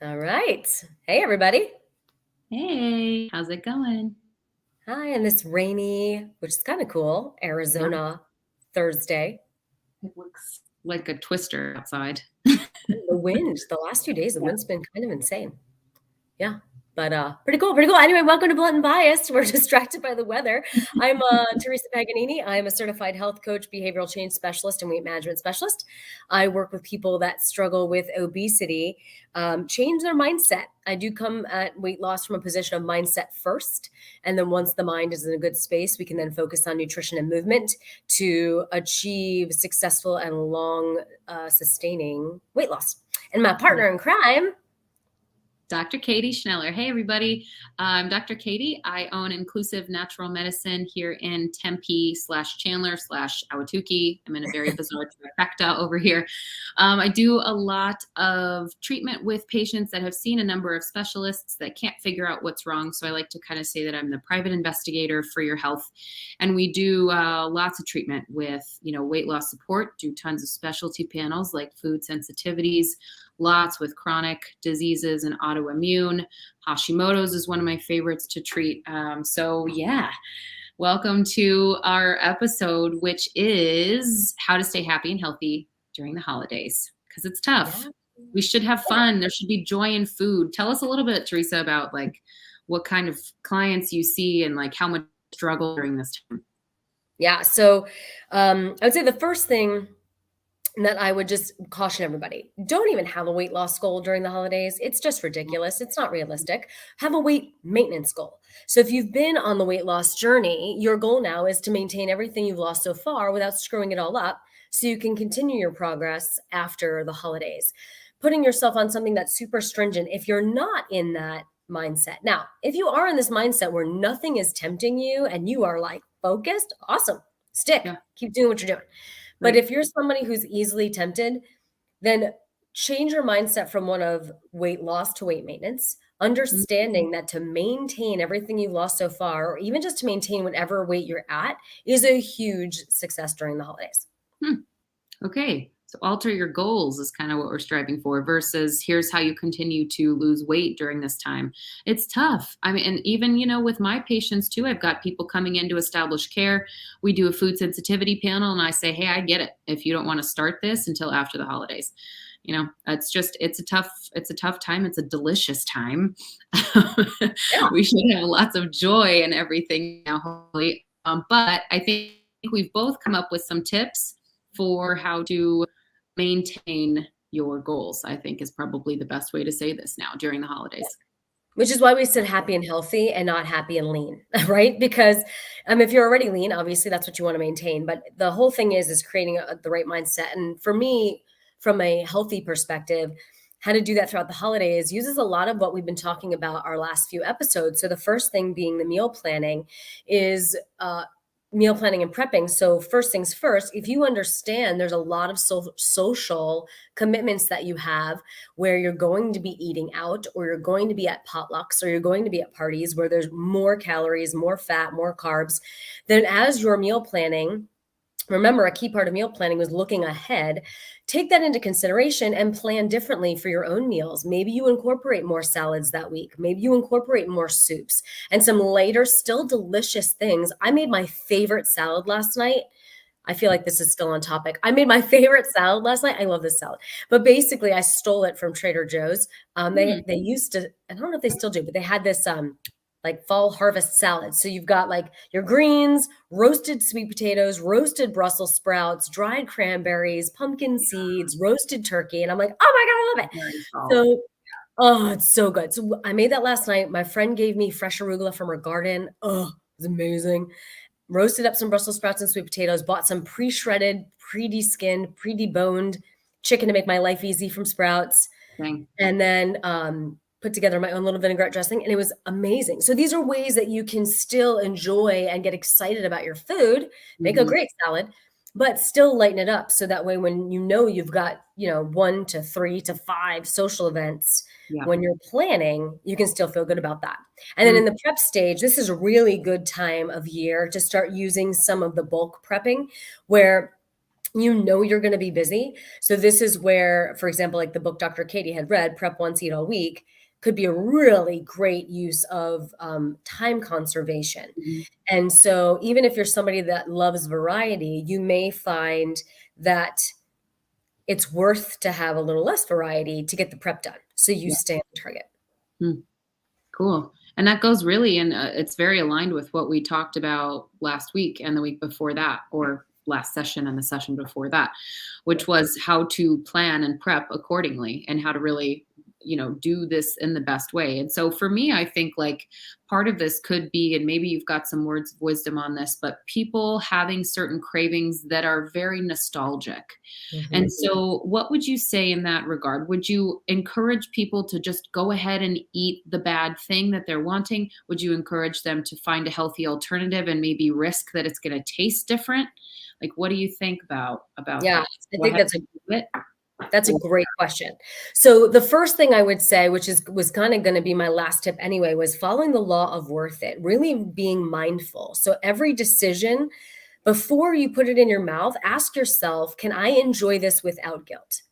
All right. Hey, everybody. Hey, how's it going? Hi, on this rainy, which is kind of cool, Yeah, Arizona Thursday. it looks like a twister outside. The wind, the last few days, the Yeah. wind's been kind of insane. Yeah. But pretty cool, pretty cool. Anyway, welcome to Blunt and Biased. We're distracted by the weather. I'm Theresa Paganini. I'm a certified health coach, behavioral change specialist, and weight management specialist. I work with people that struggle with obesity, change their mindset. I do come at weight loss from a position of mindset first. And then once the mind is in a good space, we can then focus on nutrition and movement to achieve successful and long sustaining weight loss. And my partner in crime, Dr. Katie Schneller. Hey, everybody. I'm Dr. Katie. I own Inclusive Natural Medicine here in Tempe / Chandler / Ahwatukee. I'm in a very bizarre trifecta over here. I do a lot of treatment with patients that have seen a number of specialists that can't figure out what's wrong. So I like to kind of say that I'm the private investigator for your health. And we do lots of treatment with, weight loss support, do tons of specialty panels like food sensitivities, lots with chronic diseases and autoimmune. Hashimoto's is one of my favorites to treat. Welcome to our episode, which is how to stay happy and healthy during the holidays, because it's tough. yeah. We should have fun. There should be joy in food. Tell us a little bit, Theresa, about what kind of clients you see and how much struggle during this time. Yeah. So I would say the first thing that I would just caution everybody, don't even have a weight loss goal during the holidays. It's just ridiculous. It's not realistic. Have a weight maintenance goal. So if you've been on the weight loss journey, your goal now is to maintain everything you've lost so far without screwing it all up so you can continue your progress after the holidays. Putting yourself on something that's super stringent if you're not in that mindset. Now, if you are in this mindset where nothing is tempting you and you are focused, awesome. Stick. Yeah. Keep doing what you're doing. But if you're somebody who's easily tempted, then change your mindset from one of weight loss to weight maintenance, understanding that to maintain everything you've lost so far, or even just to maintain whatever weight you're at, is a huge success during the holidays. Okay. So alter your goals is kind of what we're striving for versus here's how you continue to lose weight during this time. It's tough. I mean, and even, with my patients too, I've got people coming into established care. We do a food sensitivity panel and I say, hey, I get it. If you don't want to start this until after the holidays, it's a tough time. It's a delicious time. Yeah. We should have lots of joy and everything now, hopefully. But I think we've both come up with some tips for how to maintain your goals, I think is probably the best way to say this now during the holidays. Which is why we said happy and healthy and not happy and lean, right? Because if you're already lean, obviously that's what you want to maintain. But the whole thing is creating the right mindset. And for me, from a healthy perspective, how to do that throughout the holidays uses a lot of what we've been talking about our last few episodes. So the first thing being the meal planning is meal planning and prepping. So first things first, if you understand there's a lot of social commitments that you have where you're going to be eating out, or you're going to be at potlucks, or you're going to be at parties where there's more calories, more fat, more carbs, then as you're meal planning, remember, a key part of meal planning was looking ahead. Take that into consideration and plan differently for your own meals. Maybe you incorporate more salads that week. Maybe you incorporate more soups and some later, still delicious things. I made my favorite salad last night. I feel like this is still on topic. I made my favorite salad last night. I love this salad. But basically, I stole it from Trader Joe's. They used to, I don't know if they still do, but they had this fall harvest salad. So you've got your greens, roasted sweet potatoes, roasted Brussels sprouts, dried cranberries, pumpkin seeds, roasted turkey. And I'm like, oh my God, I love it. So, it's so good. So I made that last night. My friend gave me fresh arugula from her garden. Oh, it was amazing. Roasted up some Brussels sprouts and sweet potatoes, bought some pre-shredded, pre-deskinned, pre-deboned chicken to make my life easy from Sprouts. Dang. And then put together my own little vinaigrette dressing, and it was amazing. So these are ways that you can still enjoy and get excited about your food, make a great salad, but still lighten it up. So that way, when you've got, 1 to 3 to 5 social events, when you're planning, you can still feel good about that. And then in the prep stage, this is a really good time of year to start using some of the bulk prepping where you know you're going to be busy. So this is where, for example, like the book Dr. Katie had read, Prep Once, Eat All Week, could be a really great use of time conservation. Mhm. And so even if you're somebody that loves variety, you may find that it's worth to have a little less variety to get the prep done. So you Yeah. stay on target. Hmm. Cool. And that goes really in, it's very aligned with what we talked about last week and the week before that, or last session and the session before that, which was how to plan and prep accordingly and how to really, do this in the best way. And so for me, I think like part of this could be, and maybe you've got some words of wisdom on this, but people having certain cravings that are very nostalgic. And Mhm. so, what would you say in that regard? Would you encourage people to just go ahead and eat the bad thing that they're wanting? Would you encourage them to find a healthy alternative and maybe risk that it's going to taste different? Like, what do you think about Yeah, that? I Go think ahead that's a and do it. That's a Or, great question. So the first thing I would say, which was kind of going to be my last tip anyway, was following the law of worth it, really being mindful. So every decision, before you put it in your mouth, ask yourself, can I enjoy this without guilt?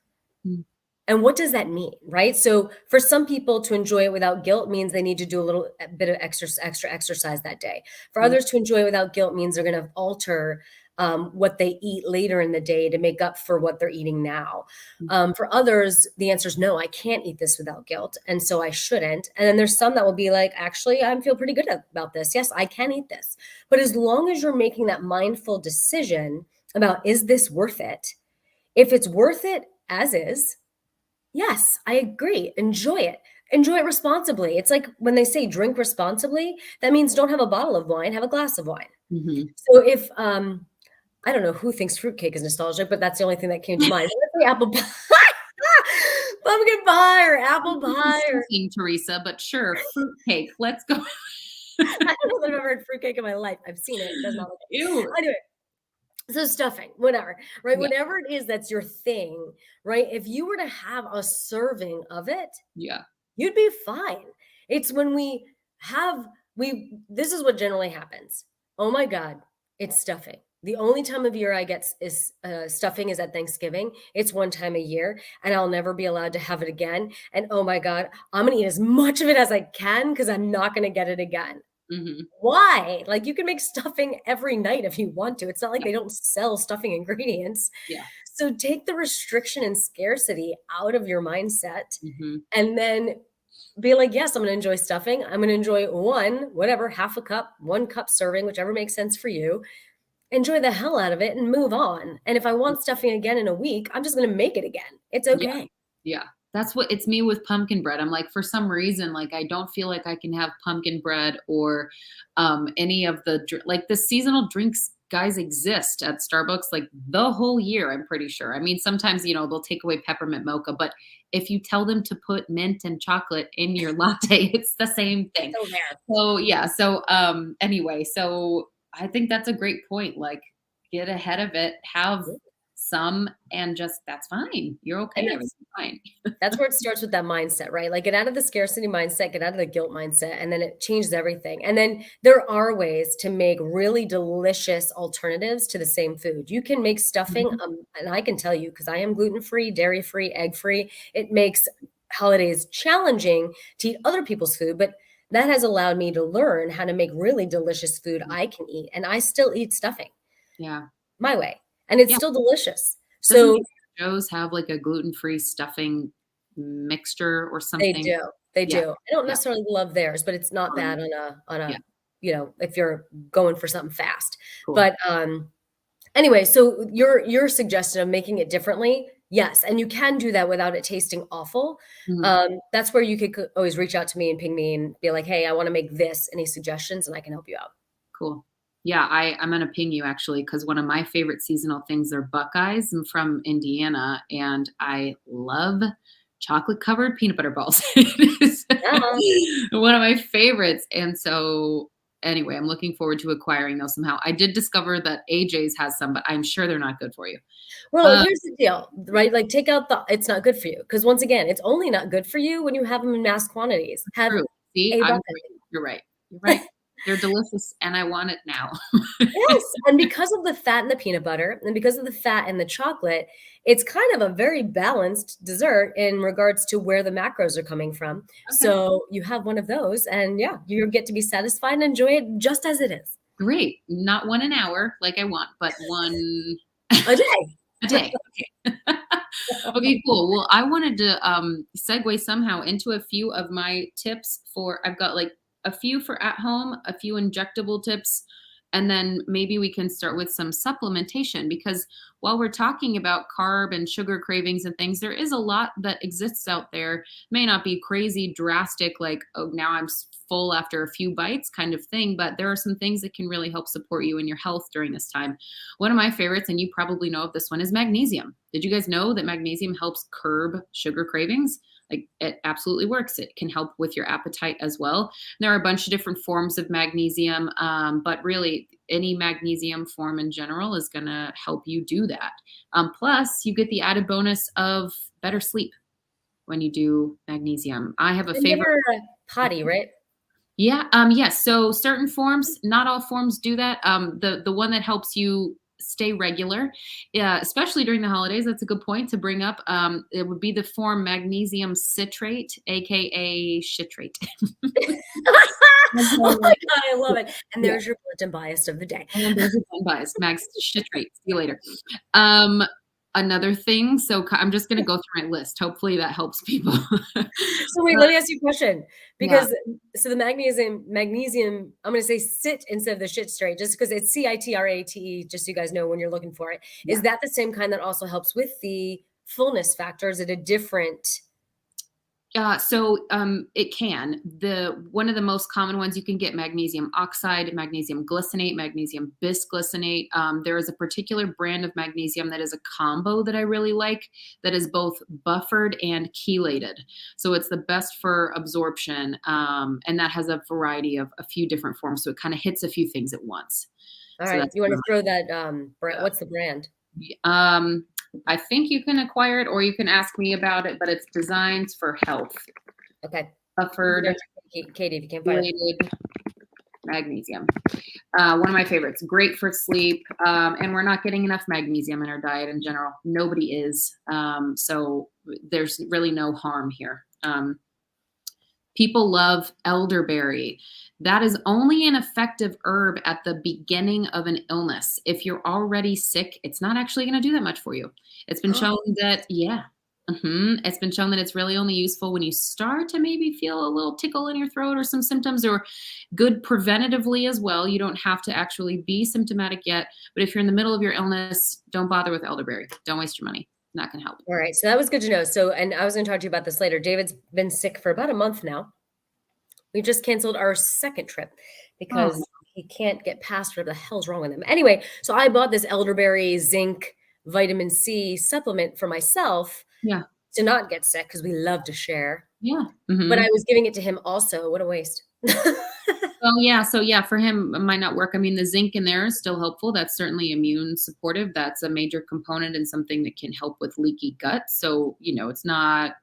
mm, And what does that mean, right? So for some people, to enjoy it without guilt means they need to do a bit of extra exercise that day. For mm, others, to enjoy it without guilt means they're going to alter what they eat later in the day to make up for what they're eating now. mm, For others, the answer is no, I can't eat this without guilt, and so I shouldn't. And then there's some that will be like, actually, I feel pretty good about this. Yes, I can eat this. But as long as you're making that mindful decision about, is this worth it? If it's worth it as is, yes, I agree. Enjoy it. Enjoy it responsibly. It's like when they say drink responsibly, that means don't have a bottle of wine, have a glass of wine. mhm. So if I don't know who thinks fruitcake is nostalgic, but that's the only thing that came to mind. Let's say apple pie. Pumpkin pie or apple pie or Stuffing, Teresa, but sure, fruitcake. Let's go. I don't know that I've ever had fruitcake in my life. I've seen it. It does not look Ew. anyway. So stuffing, whatever, right? Yeah, Whatever it is that's your thing, right? If you were to have a serving of it, yeah. you'd be fine. It's when we this is what generally happens. Oh my God, it's stuffing. The only time of year I get is stuffing is at Thanksgiving. It's one time a year, and I'll never be allowed to have it again. And oh my God, I'm gonna eat as much of it as I can because I'm not gonna get it again. Mhm. Why? Like you can make stuffing every night if you want to. It's not like Yeah, they don't sell stuffing ingredients. yeah. So take the restriction and scarcity out of your mindset Mhm. and then be like, yes, I'm going to enjoy stuffing. I'm going to enjoy whatever, half a cup, 1 cup serving, whichever makes sense for you. Enjoy the hell out of it and move on. And if I want stuffing again in a week, I'm just going to make it again. It's Yeah. okay. Yeah. That's what it's me with pumpkin bread. I'm like, for some reason, like I don't feel like I can have pumpkin bread or any of the like the seasonal drinks guys exist at Starbucks like the whole year, I'm pretty sure. I mean, sometimes, they'll take away peppermint mocha, but if you tell them to put mint and chocolate in your latte, it's the same thing. Still there. So yeah, so anyway, so I think that's a great point. Like get ahead of it, have some and just that's fine. You're And okay. Everything's fine. that's where it starts with that mindset, right? Like get out of the scarcity mindset, get out of the guilt mindset, and then it changes everything. And then there are ways to make really delicious alternatives to the same food. You can make stuffing, Mhm. and I can tell you because I am gluten-free, dairy-free, egg-free. It makes holidays challenging to eat other people's food, but that has allowed me to learn how to make really delicious food I can eat, and I still eat stuffing Yeah. my way, and it's Yeah. still delicious. Doesn't So Joe's have like a gluten-free stuffing mixture or they something? do, they Yeah. do. I don't Yeah. necessarily love theirs, but it's not bad on Yeah. a, if you're going for something fast. Cool. But, anyway, so your suggestion of making it differently, yes, and you can do that without it tasting awful. Mhm. That's where you could always reach out to me and ping me and be like, "Hey, I wanna make this. Any suggestions?" And I can help you out. Cool. Yeah, I'm gonna ping you actually because one of my favorite seasonal things are Buckeyes. I'm from Indiana and I love chocolate covered peanut butter balls. It is Yeah. one of my favorites. And so anyway, I'm looking forward to acquiring those somehow. I did discover that AJ's has some, but I'm sure they're not good for you. Well, Uh, here's the deal, right? Like, take out the "it's not good for you," because once again, it's only not good for you when you have them in mass quantities. Have true. See, a I'm bucket. right. You're right. You're right. They're delicious and I want it now. Yes, and because of the fat in the peanut butter and because of the fat in the chocolate, it's kind of a very balanced dessert in regards to where the macros are coming from. Okay. So you have one of those and yeah, you get to be satisfied and enjoy it just as it is. Great. Not one an hour like I want, but one A day. a day. Okay. Okay, cool. Well, I wanted to segue somehow into a few of my tips for I've got like a few for at home, a few injectable tips, and then maybe we can start with some supplementation because while we're talking about carb and sugar cravings and things, there is a lot that exists out there. May not be crazy drastic like, oh, now I'm full after a few bites kind of thing, but there are some things that can really help support you in your health during this time. One of my favorites, and you probably know of this one, is magnesium. Did you guys know that magnesium helps curb sugar cravings? Like it absolutely works. It can help with your appetite as well. There are a bunch of different forms of magnesium, but really any magnesium form in general is going to help you do that. Plus, you get the added bonus of better sleep when you do magnesium. I have a And favorite. you're a potty, right? Yeah. Yes. So certain forms, not all forms do that. The one that helps you stay regular, especially during the holidays. That's a good point to bring up. It would be the form magnesium citrate, aka citrate. Oh my God, I love it. And Yeah. there's your bulletin bias of the day. And there's a unbiased Max citrate. See you later. Another thing. So I'm just going to go through my list. Hopefully that helps people. So wait, let me ask you a question. Yeah. Because so the magnesium, I'm gonna say sit instead of the shit straight, just because it's citrate, just so you guys know when you're looking for it. Yeah. Is that the same kind that also helps with the fullness factor? Is it a different? So it can. One of the most common ones you can get magnesium oxide, magnesium glycinate, magnesium bisglycinate. There is a particular brand of magnesium that is a combo that I really like that is both buffered and chelated. So it's the best for absorption, and that has a variety of a few different forms. So it kind of hits a few things at once. All So right, that's you want one to of throw that my, what's the brand? I think you can acquire it or you can ask me about it, but it's Designs for Health. Okay. Buffered, Katie, if you can't find it. chelated magnesium. One of my favorites. Great for sleep. And we're not getting enough magnesium in our diet in general. Nobody is. So there's really no harm here. People love elderberry. That is only an effective herb at the beginning of an illness. If you're already sick, it's not actually going to do that much for you. It's been shown that, it's been shown that it's really only useful when you start to maybe feel a little tickle in your throat or some symptoms, or good preventatively as well. You don't have to actually be symptomatic yet. But if you're in the middle of your illness, don't bother with elderberry. Don't waste your money. Not going to help. All right. So that was good to know. So, and I was going to talk to you about this later. David's been sick for about a month now. We just canceled our second trip because he can't get past what the hell's wrong with him. Anyway, so I bought this elderberry zinc vitamin C supplement for myself to not get sick because we love to share. Yeah. But I was giving it to him also. What a waste. Oh, yeah. So, yeah, for him, it might not work. I mean, the zinc in there is still helpful. That's certainly immune supportive. That's a major component and something that can help with leaky gut. So, it's not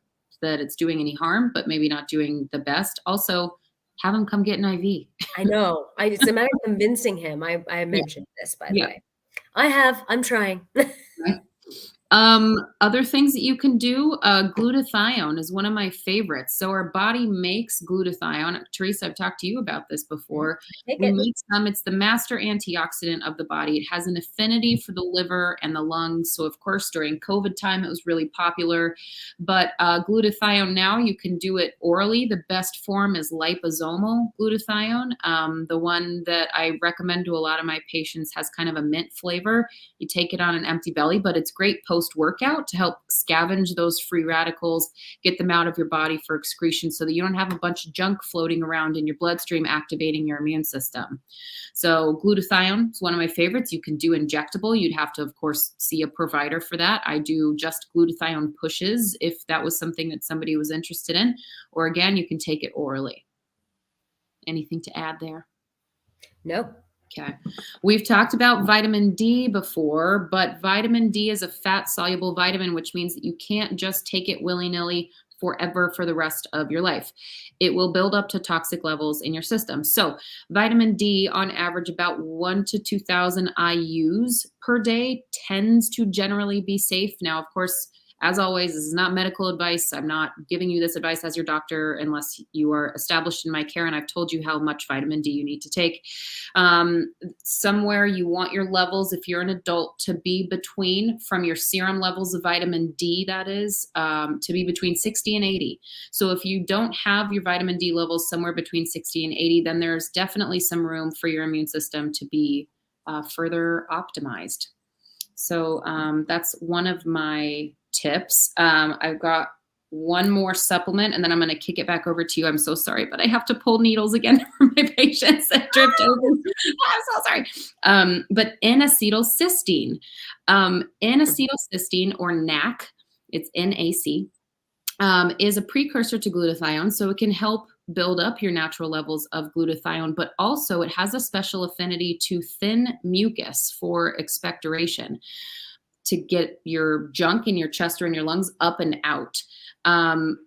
that it's doing any harm, but maybe not doing the best. Also, have him come get an IV. I know. It's a matter of convincing him. I mentioned this, by the way. I'm trying. Right. Other things that you can do, glutathione is one of my favorites. So our body makes glutathione. Theresa, I've talked to you about this before. We make some. It's the master antioxidant of the body. It has an affinity for the liver and the lungs. So of course, during COVID time, it was really popular. But glutathione now, you can do it orally. The best form is liposomal glutathione. The one that I recommend to a lot of my patients has kind of a mint flavor. You take it on an empty belly, but it's great post-workout to help scavenge those free radicals, get them out of your body for excretion so that you don't have a bunch of junk floating around in your bloodstream activating your immune system. So glutathione is one of my favorites. You can do injectable. You'd have to, of course, see a provider for that. I do just glutathione pushes if that was something that somebody was interested in. Or again, you can take it orally. Anything to add there? No. Okay. We've talked about vitamin D before, but vitamin D is a fat-soluble vitamin, which means that you can't just take it willy-nilly forever for the rest of your life. It will build up to toxic levels in your system. So vitamin D on average about 1 to 2,000 IUs per day tends to generally be safe. Now, of course, as always, this is not medical advice. I'm not giving you this advice as your doctor unless you are established in my care and I've told you how much vitamin D you need to take. Somewhere you want your levels, if you're an adult, to be between, from your serum levels of vitamin D, that is, to be between 60 and 80. So if you don't have your vitamin D levels somewhere between 60 and 80, then there's definitely some room for your immune system to be further optimized. So that's one of my tips. I've got one more supplement and then I'm going to kick it back over to you. I'm so sorry, but I have to pull needles again for my patients that dripped over. I'm so sorry. But N-acetylcysteine, N-acetylcysteine or NAC, it's NAC, is a precursor to glutathione. So it can help build up your natural levels of glutathione, but also it has a special affinity to thin mucus for expectoration, to get your junk in your chest or in your lungs up and out.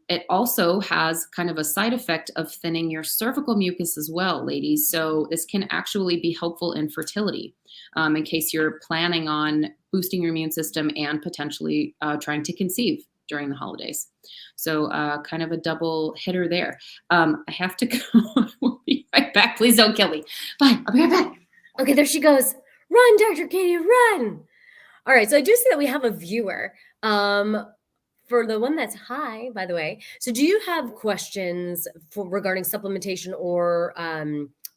It also has kind of a side effect of thinning your cervical mucus as well, ladies. So this can actually be helpful in fertility, in case you're planning on boosting your immune system and potentially trying to conceive during the holidays. So kind of a double hitter there. I have to go. We'll be right back. Please don't kill me. Bye. I'll be right back. Okay, there she goes. Run, Dr. Katie, run. All right, so I do see that we have a viewer. For the one that's hi, by the way. So do you have questions regarding supplementation or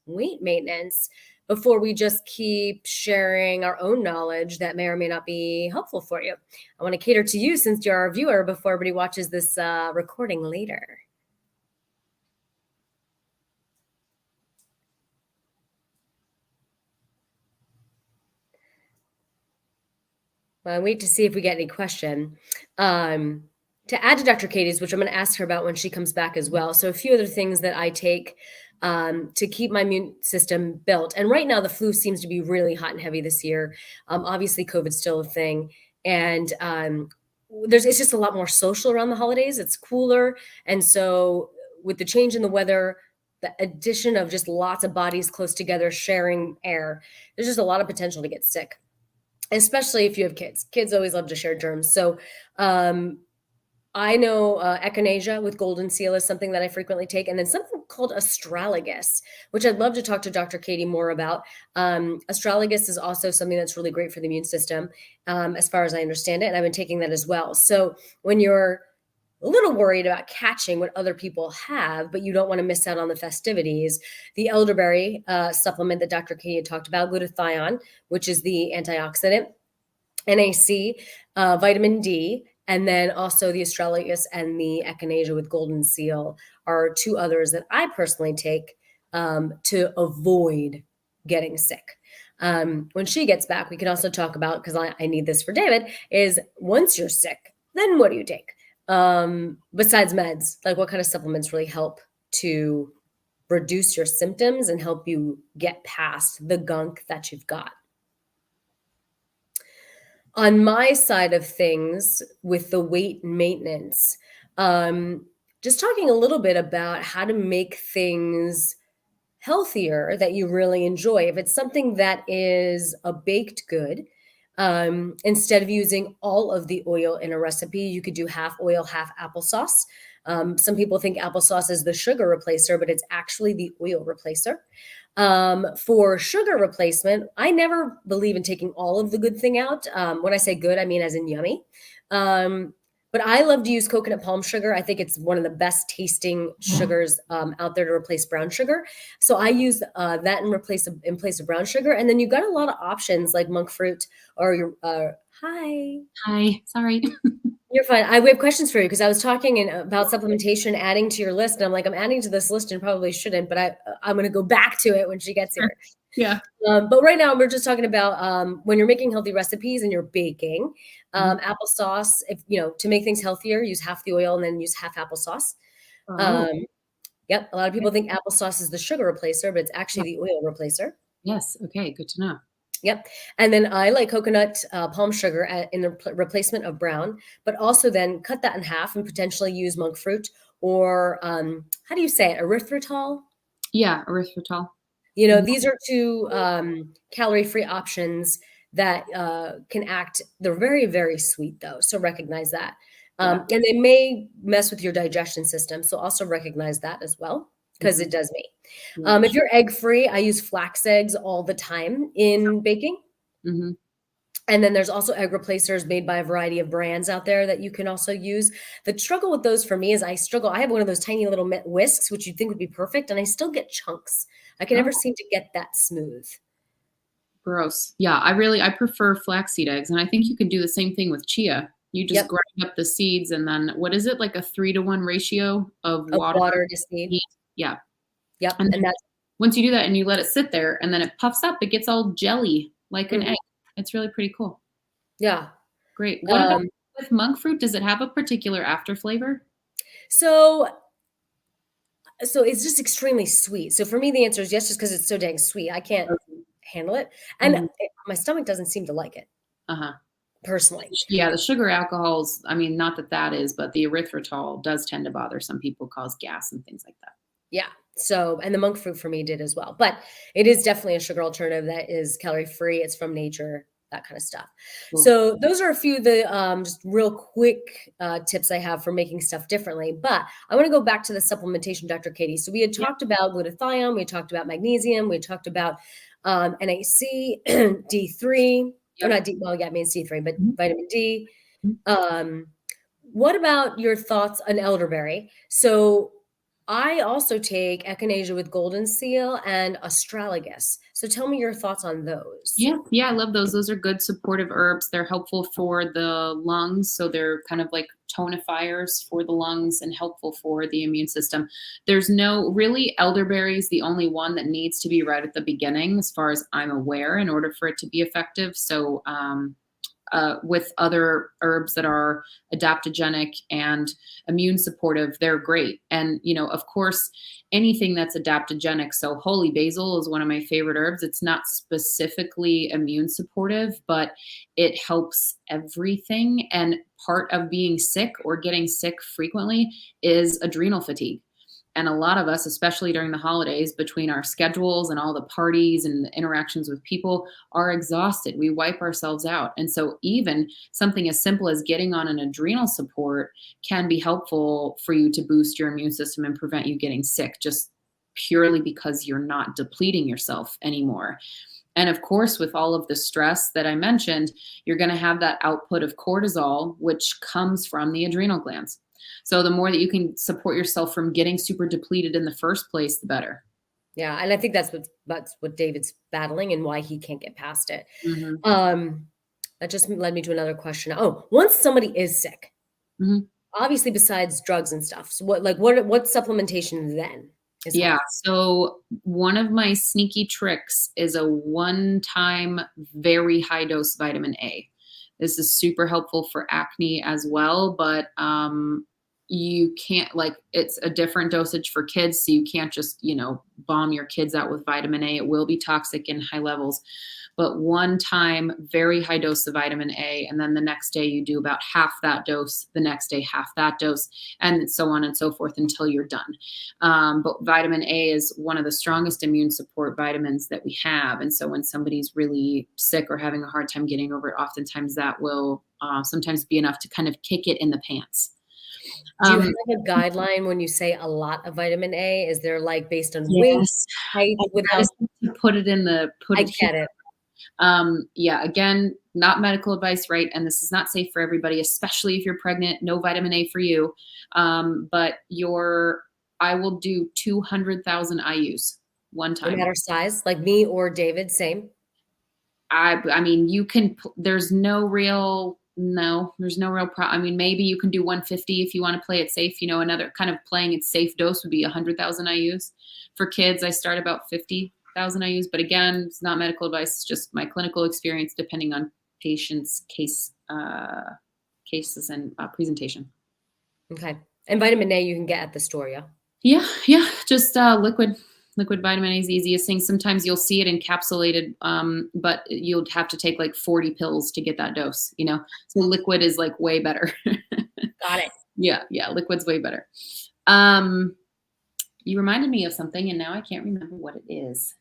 weight maintenance before we just keep sharing our own knowledge that may or may not be helpful for you? I want to cater to you since you're our viewer before everybody watches this recording later. Well, I wait to see if we get any question. To add to Dr. Katie's, which I'm going to ask her about when she comes back as well. So a few other things that I take to keep my immune system built. And right now the flu seems to be really hot and heavy this year. Obviously COVID's still a thing. And it's just a lot more social around the holidays. It's cooler. And so with the change in the weather, the addition of just lots of bodies close together, sharing air, there's just a lot of potential to get sick, especially if you have kids. Kids always love to share germs. So I know echinacea with golden seal is something that I frequently take, and then something called astragalus, which I'd love to talk to Dr. Katie more about. Astragalus is also something that's really great for the immune system, as far as I understand it, and I've been taking that as well. So when you're a little worried about catching what other people have, but you don't want to miss out on the festivities, the elderberry supplement that Dr. Katie had talked about, glutathione, which is the antioxidant, NAC, vitamin D, and then also the astragalus and the echinacea with golden seal are two others that I personally take to avoid getting sick. When she gets back, we can also talk about, because I need this for David, is once you're sick, then what do you take? Besides meds, like what kind of supplements really help to reduce your symptoms and help you get past the gunk that you've got? On my side of things with the weight maintenance, just talking a little bit about how to make things healthier that you really enjoy. If it's something that is a baked good, instead of using all of the oil in a recipe, you could do half oil, half applesauce. Some people think applesauce is the sugar replacer, but it's actually the oil replacer. For sugar replacement, I never believe in taking all of the good thing out. When I say good, I mean as in yummy. But I love to use coconut palm sugar. I think it's one of the best tasting sugars out there to replace brown sugar. So I use that in place of brown sugar. And then you've got a lot of options like monk fruit or your hi. Hi, sorry. You're fine. We have questions for you because I was talking about supplementation, adding to your list. And I'm like, I'm adding to this list and probably shouldn't, but I'm going to go back to it when she gets here. Yeah. But right now we're just talking about when you're making healthy recipes and you're baking, applesauce, to make things healthier, use half the oil and then use half applesauce. Yep. A lot of people think applesauce is the sugar replacer, but it's actually the oil replacer. Yes. Okay. Good to know. Yep. And then I like coconut palm sugar in the replacement of brown, but also then cut that in half and potentially use monk fruit or how do you say it? Erythritol. Yeah, erythritol. These are two calorie-free options that can act. They're very, very sweet though. So recognize that. Yeah. And they may mess with your digestion system. So also recognize that as well, because Mhm. it does me. Yeah. If you're egg-free, I use flax eggs all the time in baking. Mhm. And then there's also egg replacers made by a variety of brands out there that you can also use. The struggle with those for me is I have one of those tiny little whisks, which you'd think would be perfect, and I still get chunks. I can Oh, never seem to get that smooth. gross. Yeah, I prefer flaxseed eggs, and I think you can do the same thing with chia. You just Yep, grind up the seeds, and then what is it, like a 3-to-1 ratio of of water water to seed. heat? Yeah, Yep, and and then that's once you do that and you let it sit there, and then it puffs up, it gets all jelly like an mhm, egg. It's really pretty cool. yeah. Great. What about Um, with monk fruit? Does it have a particular after flavor? so so it's just extremely sweet. So for me, the answer is yes, just because it's so dang sweet. I can't Okay. handle it, and Mhm. my stomach doesn't seem to like it Uh-huh. personally. Yeah, the sugar alcohols, I mean, not that that is, but the erythritol does tend to bother some people, cause gas and things like that. Yeah. So, and the monk fruit for me did as well. But it is definitely a sugar alternative that is calorie free. It's from nature, that kind of stuff. Cool. So, those are a few of the just real quick tips I have for making stuff differently. But I want to go back to the supplementation, Dr. Katie. So, we had Yeah. talked about glutathione, we talked about magnesium, we talked about NAC, D3, or Yep. not D, well, yeah, it means D3, but Mhm. vitamin D. Mhm. Um, what about your thoughts on elderberry? So I also take echinacea with golden seal and astragalus. So tell me your thoughts on those. Yeah, yeah, I love those. Those are good supportive herbs. They're helpful for the lungs, so they're kind of like tonifiers for the lungs and helpful for the immune system. There's no really elderberry is the only one that needs to be right at the beginning, as far as I'm aware, in order for it to be effective. So, with other herbs that are adaptogenic and immune supportive, they're great. And, of course, anything that's adaptogenic. So, holy basil is one of my favorite herbs. It's not specifically immune supportive, but it helps everything. And part of being sick or getting sick frequently is adrenal fatigue. And a lot of us, especially during the holidays, between our schedules and all the parties and the interactions with people, are exhausted. We wipe ourselves out. And so, even something as simple as getting on an adrenal support can be helpful for you to boost your immune system and prevent you getting sick, just purely because you're not depleting yourself anymore. And of course, with all of the stress that I mentioned, you're going to have that output of cortisol, which comes from the adrenal glands. So the more that you can support yourself from getting super depleted in the first place, the better. Yeah, and I think that's what David's battling and why he can't get past it. Hmm. Um, that just led me to another question. Oh, once somebody is sick, Hmm. obviously besides drugs and stuff, so what supplementation then is Yeah. helpful? So one of my sneaky tricks is a one-time, very high dose vitamin A. This is super helpful for acne as well, but you can't, like, it's a different dosage for kids, so you can't just bomb your kids out with vitamin A. It will be toxic in high levels. But one time, very high dose of vitamin A, and then the next day you do about half that dose, the next day half that dose, and so on and so forth until you're done. But vitamin A is one of the strongest immune support vitamins that we have. And so when somebody's really sick or having a hard time getting over it, oftentimes that will sometimes be enough to kind of kick it in the pants. Do you have Um, a guideline when you say a lot of vitamin A? Is there like based on weight, yes, height, I without just need to put it in the put I it here. get it. Yeah, again, not medical advice, right? And this is not safe for everybody, especially if you're pregnant. No vitamin A for you. But I will do 200,000 IUs one No time. matter size, like me or David, same? I mean, you can, there's no real, no, there's no real I mean, maybe you can do 150 if you want to play it safe. Another kind of playing it safe dose would be 100,000 IUs. For kids, I start about 50,000 IUs, but again, it's not medical advice. It's just my clinical experience, depending on patients' cases and presentation. Okay. And vitamin A you can get at the store, yeah? Yeah, yeah, just liquid. Liquid vitamin A is the easiest thing. Sometimes you'll see it encapsulated, but you'll have to take like 40 pills to get that dose, you know? So liquid is like way better. Got it. Yeah, yeah, liquid's way better. You reminded me of something and now I can't remember what it is.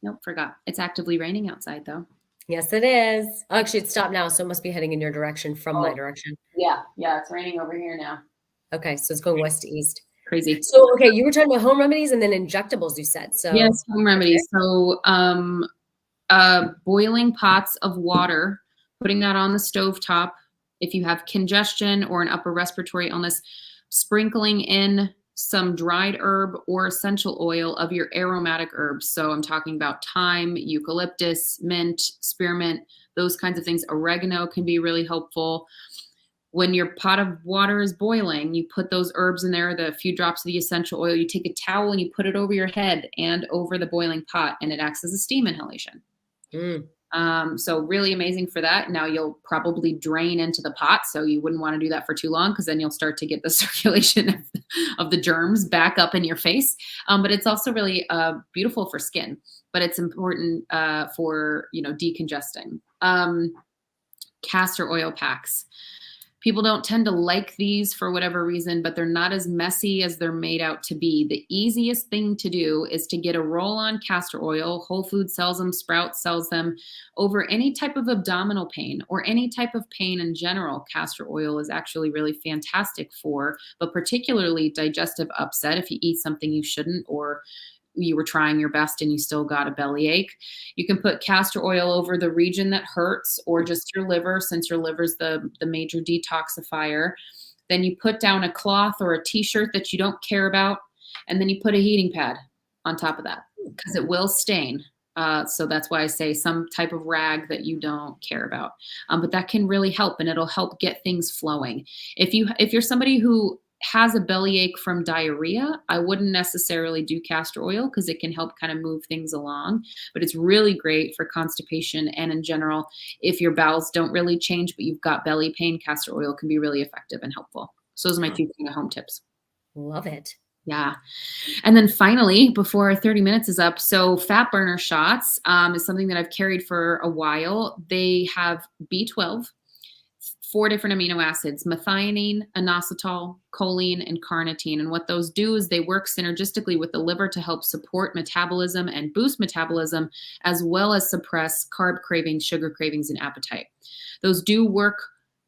Nope, forgot. It's actively raining outside though. Yes, it is. Actually, it stopped now, so it must be heading in your direction from my direction. Yeah, yeah, it's raining over here now. Okay, so it's going west to east. Crazy. So, okay, you were talking about home remedies and then injectables, you said. So yes, home remedies. So boiling pots of water, putting that on the stove top. If you have congestion or an upper respiratory illness, sprinkling in some dried herb or essential oil of your aromatic herbs. So I'm talking about thyme, eucalyptus, mint, spearmint, those kinds of things. Oregano can be really helpful. When your pot of water is boiling, you put those herbs in there, the few drops of the essential oil, you take a towel and you put it over your head and over the boiling pot, and it acts as a steam inhalation. So really amazing for that. Now you'll probably drain into the pot, so you wouldn't want to do that for too long because then you'll start to get the circulation of the germs back up in your face. But it's also really beautiful for skin, but it's important for, decongesting. Castor oil packs. People don't tend to like these for whatever reason, but they're not as messy as they're made out to be. The easiest thing to do is to get a roll-on castor oil. Whole Foods sells them, Sprouts sells them. Over any type of abdominal pain or any type of pain in general, castor oil is actually really fantastic for, but particularly digestive upset if you eat something you shouldn't, or you were trying your best and you still got a bellyache. You can put castor oil over the region that hurts or just your liver, since your liver's the major detoxifier. Then you put down a cloth or a t-shirt that you don't care about, and then you put a heating pad on top of that because it will stain. So that's why I say some type of rag that you don't care about. But that can really help, and it'll help get things flowing. If you're somebody who has a bellyache from diarrhea, I wouldn't necessarily do castor oil because it can help kind of move things along, but it's really great for constipation. And in general, if your bowels don't really change, but you've got belly pain, castor oil can be really effective and helpful. So those are my two kind of home tips. Love it. Yeah. And then finally, before our 30 minutes is up, so fat burner shots is something that I've carried for a while. They have B12, 4 different amino acids: methionine, inositol, choline, and carnitine. And what those do is they work synergistically with the liver to help support metabolism and boost metabolism, as well as suppress carb cravings, sugar cravings, and appetite. Those do work.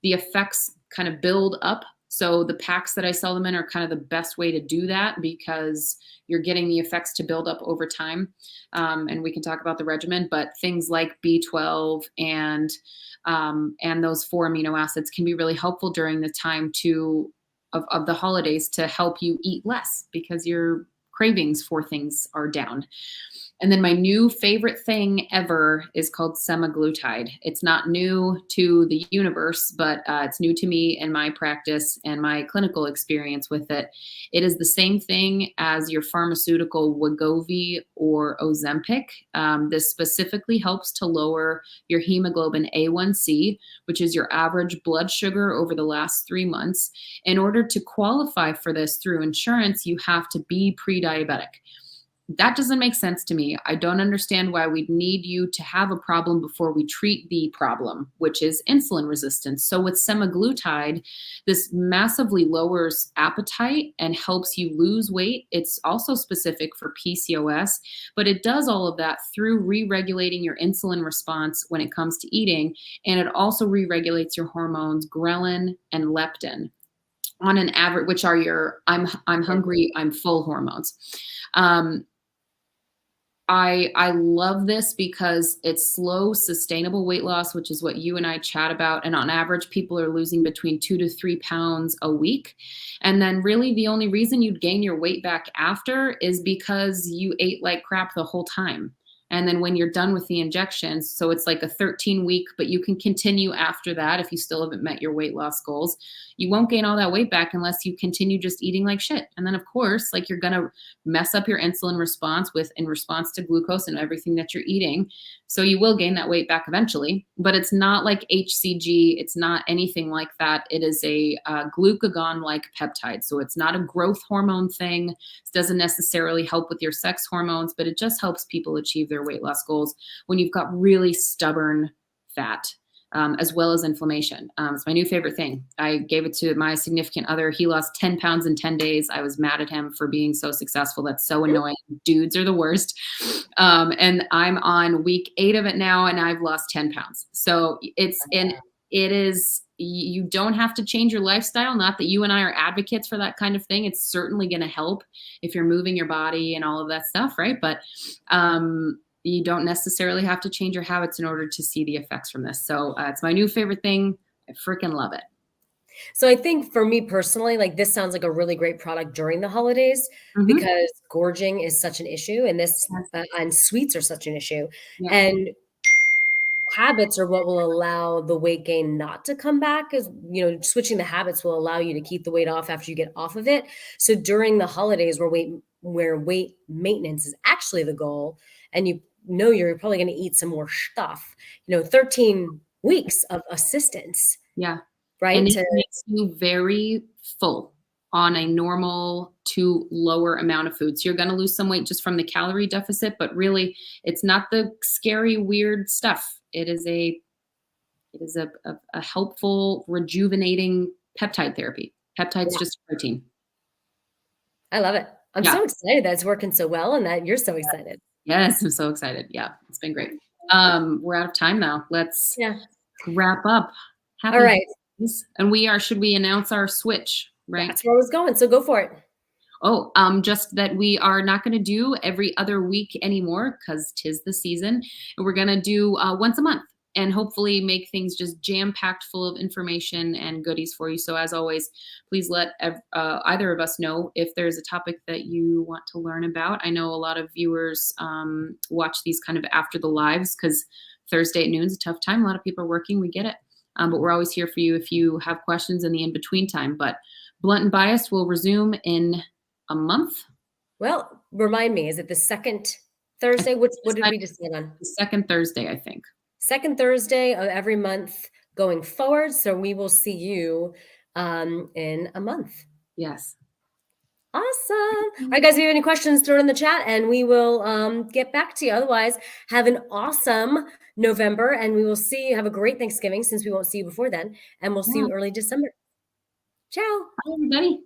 The effects kind of build up. So the packs that I sell them in are kind of the best way to do that because you're getting the effects to build up over time. And we can talk about the regimen, but things like B12 and those 4 amino acids can be really helpful during the time of the holidays to help you eat less because your cravings for things are down. And then my new favorite thing ever is called semaglutide. It's not new to the universe, but it's new to me and my practice and my clinical experience with it. It is the same thing as your pharmaceutical Wegovy or Ozempic. This specifically helps to lower your hemoglobin A1C, which is your average blood sugar over the last 3 months. In order to qualify for this through insurance, you have to be pre-diabetic. That doesn't make sense to me. I don't understand why we'd need you to have a problem before we treat the problem, which is insulin resistance. So with semaglutide, this massively lowers appetite and helps you lose weight. It's also specific for PCOS, but it does all of that through re-regulating your insulin response when it comes to eating. And it also re-regulates your hormones, ghrelin and leptin, on an average, which are your I'm hungry, I'm full hormones. I love this because it's slow, sustainable weight loss, which is what you and I chat about. And on average, people are losing between 2 to 3 pounds a week. And then really the only reason you'd gain your weight back after is because you ate like crap the whole time. And then when you're done with the injections, so it's like a 13-week, but you can continue after that if you still haven't met your weight loss goals. you won't gain all that weight back unless you continue just eating like shit. And then of course, like you're going to mess up your insulin response in response to glucose and everything that you're eating. So you will gain that weight back eventually, but it's not like HCG. It's not anything like that. It is a glucagon-like peptide. So it's not a growth hormone thing. It doesn't necessarily help with your sex hormones, but it just helps people achieve their weight loss goals when you've got really stubborn fat. As well as inflammation. It's my new favorite thing. I gave it to my significant other. He lost 10 pounds in 10 days. I was mad at him for being so successful. That's so annoying. Dudes are the worst. And I'm on week 8 of it now, and I've lost 10 pounds. So it is, you don't have to change your lifestyle. Not that you and I are advocates for that kind of thing. It's certainly going to help if you're moving your body and all of that stuff, right? But you don't necessarily have to change your habits in order to see the effects from this. So it's my new favorite thing. I freaking love it. So I think for me personally, like this sounds like a really great product during the holidays because gorging is such an issue, and and sweets are such an issue. Yeah. And habits are what will allow the weight gain not to come back, as switching the habits will allow you to keep the weight off after you get off of it. So during the holidays where weight maintenance is actually the goal, and you're probably going to eat some more stuff, 13 weeks of assistance. Yeah. Right. And it makes you very full on a normal to lower amount of food. So you're going to lose some weight just from the calorie deficit, but really it's not the scary, weird stuff. It is a helpful, rejuvenating peptide therapy. Peptide's just protein. I love it. I'm so excited that it's working so well and that you're so excited. Yes, I'm so excited. Yeah, it's been great. We're out of time now. Let's wrap up. All right. And should we announce our switch, right? That's where I was going. So go for it. Oh, just that we are not going to do every other week anymore because 'tis the season. And we're going to do once a month and hopefully make things just jam-packed full of information and goodies for you. So as always, please let either of us know if there's a topic that you want to learn about. I know a lot of viewers watch these kind of after the lives because Thursday at noon is a tough time. A lot of people are working. We get it. But we're always here for you if you have questions in the in-between time. But Blunt and Biased will resume in a month. Well, remind me, is it the second Thursday? What did we decide on? The second Thursday, I think. Second Thursday of every month going forward. So we will see you in a month. Yes. Awesome. All right, guys, if you have any questions, throw it in the chat and we will get back to you. Otherwise, have an awesome November and we will see you. Have a great Thanksgiving since we won't see you before then. And we'll see you early December. Ciao. Bye, everybody.